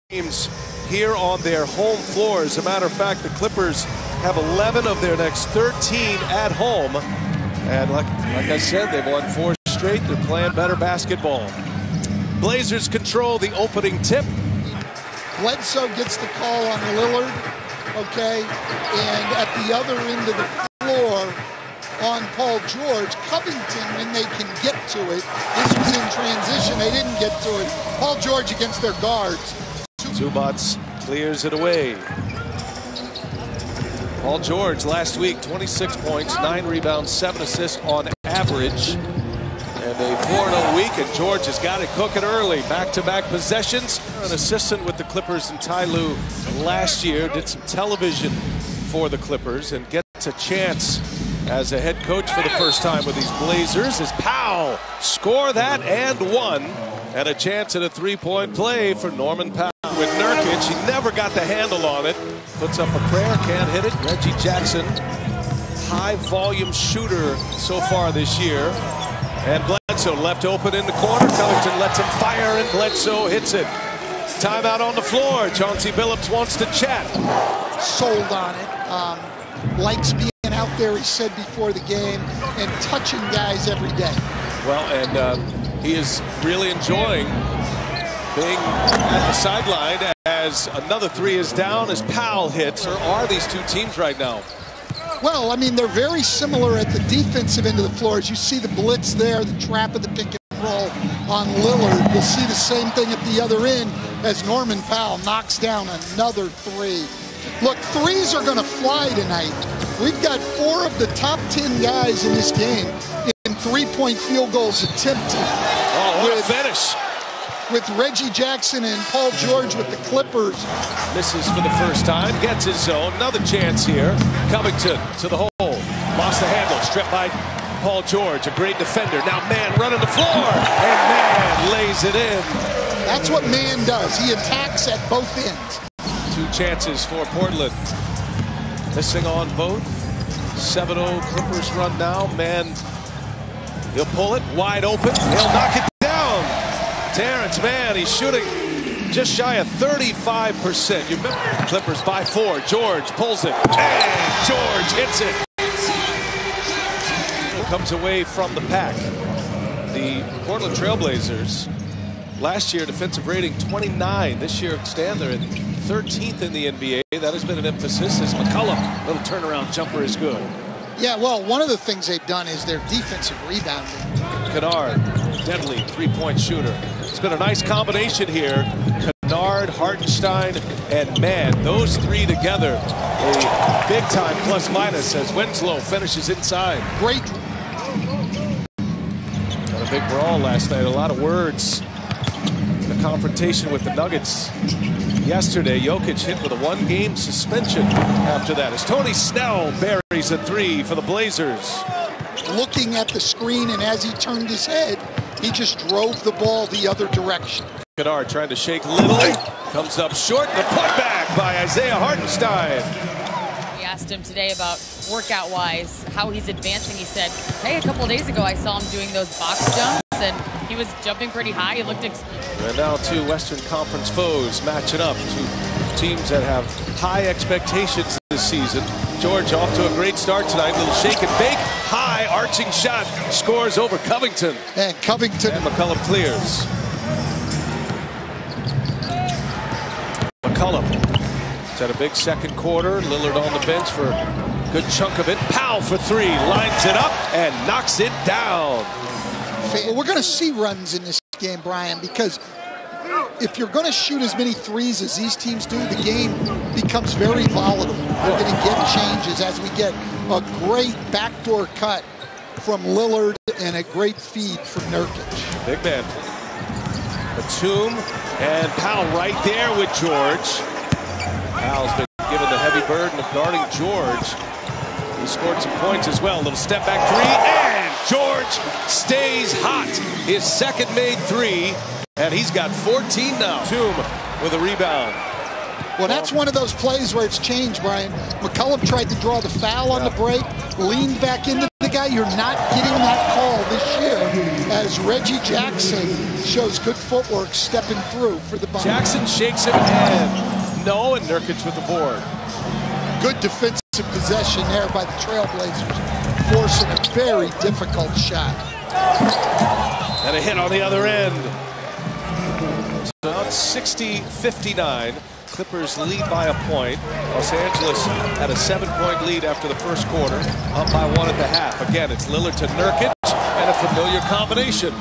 Games here on their home floor. As a matter of fact, the Clippers have 11 of their next 13 at home. And like I said, they've won 4 straight. They're playing better basketball. Blazers control the opening tip. Bledsoe gets the call on Lillard, okay? And at the other end of the floor on Paul George. Covington, when they can get to it, this was in transition, they didn't get to it. Paul George against their guards. Zubats clears it away. Paul George last week, 26 points, 9 rebounds, 7 assists on average. And a 4-0 week, and George has got it cooking early. Back-to-back possessions. An assistant with the Clippers in Ty Lue last year. Did some television for the Clippers and gets a chance as a head coach for the first time with these Blazers. As Powell score that and one. And a chance at a three-point play for Norman Powell. With Nurkic, he never got the handle on it. Puts up a prayer, can't hit it. Reggie Jackson, high-volume shooter so far this year. And Bledsoe left open in the corner. Covington lets him fire, and Bledsoe hits it. Timeout on the floor. Chauncey Billups wants to chat. Sold on it. Likes being out there, he said before the game, and touching guys every day. Well, and he is really enjoying being at the sideline as another three is down as Powell hits. Or are these two teams right now? Well, I mean, they're very similar at the defensive end of the floor. As you see the blitz there, the trap of the pick and roll on Lillard. You'll see the same thing at the other end as Norman Powell knocks down another three. Look, threes are going to fly tonight. We've got 4 of the top 10 guys in this game in three-point field goals attempted. Oh, what a finish. With Reggie Jackson and Paul George with the Clippers. Misses for the first time, gets his zone. Another chance here. Covington to the hole. Lost the handle, stripped by Paul George, a great defender. Now Man running the floor, and Man lays it in. That's what Man does. He attacks at both ends. 2 chances for Portland. Missing on both. 7-0 Clippers run now. Man, he'll pull it wide open. He'll knock it down. Terrence Mann, he's shooting just shy of 35%. You remember Clippers by 4. George pulls it, and George hits it. Comes away from the pack. The Portland Trailblazers, last year defensive rating 29. This year stand there at 13th in the NBA. That has been an emphasis as McCollum, little turnaround jumper is good. Yeah, well, one of the things they've done is their defensive rebounding. Kennard, deadly three-point shooter. It's been a nice combination here. Kennard, Hartenstein, and Mann. Those 3 together, a big-time plus-minus as Winslow finishes inside. Great. Got a big brawl last night. A lot of words. The confrontation with the Nuggets yesterday. Jokic hit with a 1-game suspension after that as Tony Snell buries a 3 for the Blazers. Looking at the screen, and as he turned his head, he just drove the ball the other direction. Kennard trying to shake Little. Comes up short. The putback by Isaiah Hartenstein. We asked him today about workout-wise, how he's advancing. He said, hey, a couple of days ago I saw him doing those box jumps, and he was jumping pretty high. He looked And now 2 Western Conference foes matching up. 2 teams that have high expectations this season. George off to a great start tonight. Little shake and bake. High arching shot. Scores over Covington. And Covington. And McCollum clears. McCollum. It's had a big second quarter. Lillard on the bench for a good chunk of it. Powell for 3. Lines it up and knocks it down. Well, we're going to see runs in this game, Brian, because if you're going to shoot as many threes as these teams do, the game becomes very volatile. We're going to get changes as we get a great backdoor cut from Lillard and a great feed from Nurkic. Big man. Batum and Powell right there with George. Powell's been given the heavy burden of guarding George. He scored some points as well. Little step back 3, and George stays hot. His second made 3. And he's got 14 now. Batum with a rebound. Well, that's one of those plays where it's changed, Brian. McCollum tried to draw the foul on the break, leaned back into the the guy you're not getting that call this year, as Reggie Jackson shows good footwork stepping through for the ball. Jackson shakes him and no, and Nurkic with the board. Good defensive possession there by the Trailblazers, forcing a very difficult shot. And a hit on the other end. So now it's 60-59. Clippers lead by a point. Los Angeles had a 7-point lead after the first quarter, up by 1 at the half. Again, it's Lillard to Nurkic, and a familiar combination.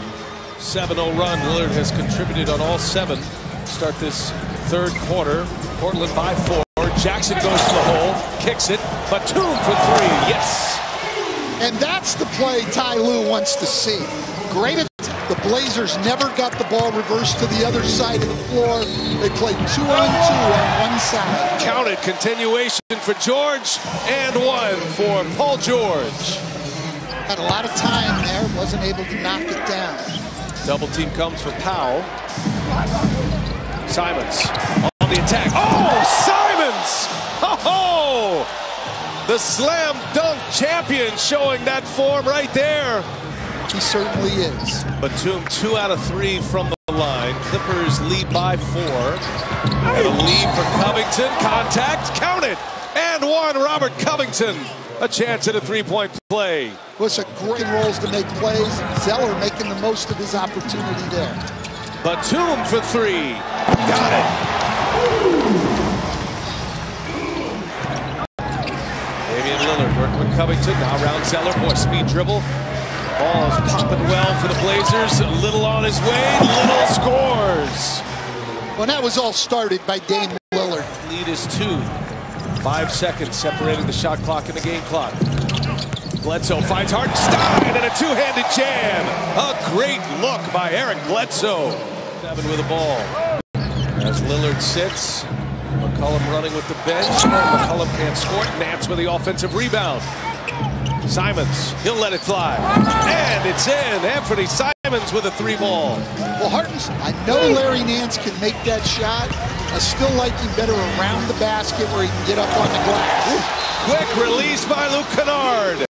7-0 run. Lillard has contributed on all 7. Start this third quarter. Portland by 4. Jackson goes to the hole, kicks it. Batum for 3. Yes. And that's the play Ty Lue wants to see. Great. The Blazers never got the ball reversed to the other side of the floor. They played 2-on-2 on one side. Counted. Continuation for George, and 1 for Paul George. Had a lot of time there, wasn't able to knock it down. Double team comes for Powell. Simons on the attack. Oh, Simons! Oh! The slam dunk champion showing that form right there. He certainly is. Batum 2 out of 3 from the line. Clippers lead by 4. And a lead for Covington. Contact, count it. And 1, Robert Covington. A chance at a 3-point play. Was a great rolls to make plays. Zeller making the most of his opportunity there. Batum for 3. Got it. Damian Lillard working with Covington. Now around Zeller. Boy, speed dribble. Ball is popping well for the Blazers. Little on his way. Little scores. Well, that was all started by Dame Lillard. Lead is 2. 5 seconds separating the shot clock and the game clock. Bledsoe finds Hartenstein and a two-handed jam. A great look by Eric Bledsoe. 7 with the ball. As Lillard sits, McCollum running with the bench. McCollum can't score. Nance with the offensive rebound. Simons, he'll let it fly. And it's in. Anthony Simons with a 3-ball. Well, Hartenstein, I know Larry Nance can make that shot. I still like him better around the basket where he can get up on the glass. Quick release by Luke Kennard.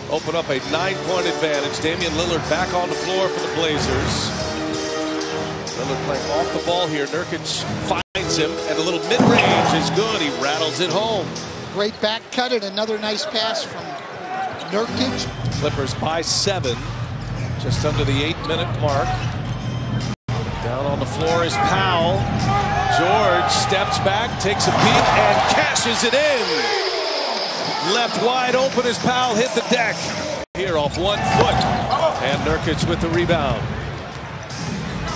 Open up a 9-point advantage. Damian Lillard back on the floor for the Blazers. Lillard playing off the ball here. Nurkic finds him, and a little mid-range is good. He rattles it home. Great back cut and another nice pass from Nurkic. Clippers by 7, just under the 8-minute mark. Down on the floor is Powell. George steps back, takes a peek, and cashes it in. Left wide open as Powell hit the deck. Here off 1 foot. And Nurkic with the rebound.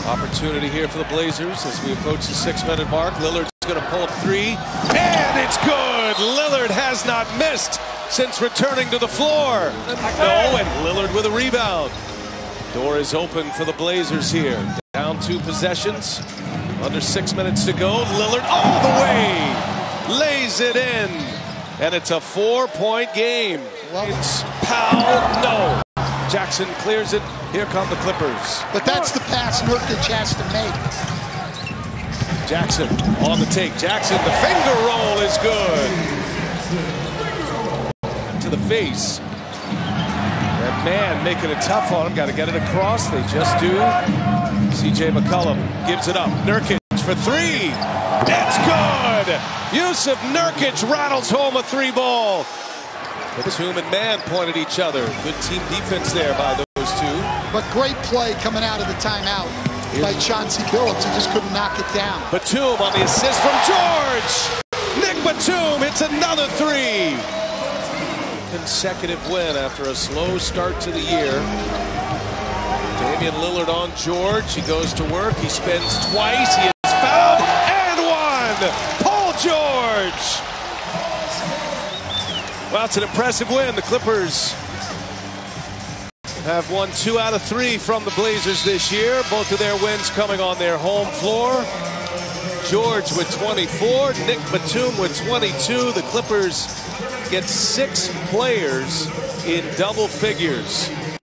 Opportunity here for the Blazers as we approach the 6-minute mark. Lillard's going to pull up 3, and it's good. Lillard has not missed since returning to the floor. No, and Lillard with a rebound. Door is open for the Blazers here. Down 2 possessions. Under 6 minutes to go. Lillard all the way. Lays it in. And it's a 4-point game. It's Powell. No. Jackson clears it. Here come the Clippers. But that's the pass Nurkic has to make. Jackson on the take. Jackson, the finger roll is good. To the face. That man making it tough on him. Got to get it across. They just do. C.J. McCollum gives it up. Nurkic for 3. That's good. Yusuf Nurkic rattles home a 3-ball. Batum and Man point at each other. Good team defense there by those 2. But great play coming out of the timeout by Chauncey Billups. He just couldn't knock it down. Batum on the assist from George. Nick Batum hits another 3. Consecutive win after a slow start to the year. Damian Lillard on George. He goes to work. He spins twice. He is fouled. And 1. Paul George. Well, it's an impressive win. The Clippers have won 2 out of 3 from the Blazers this year. Both of their wins coming on their home floor. George with 24, Nick Batum with 22. The Clippers get 6 players in double figures.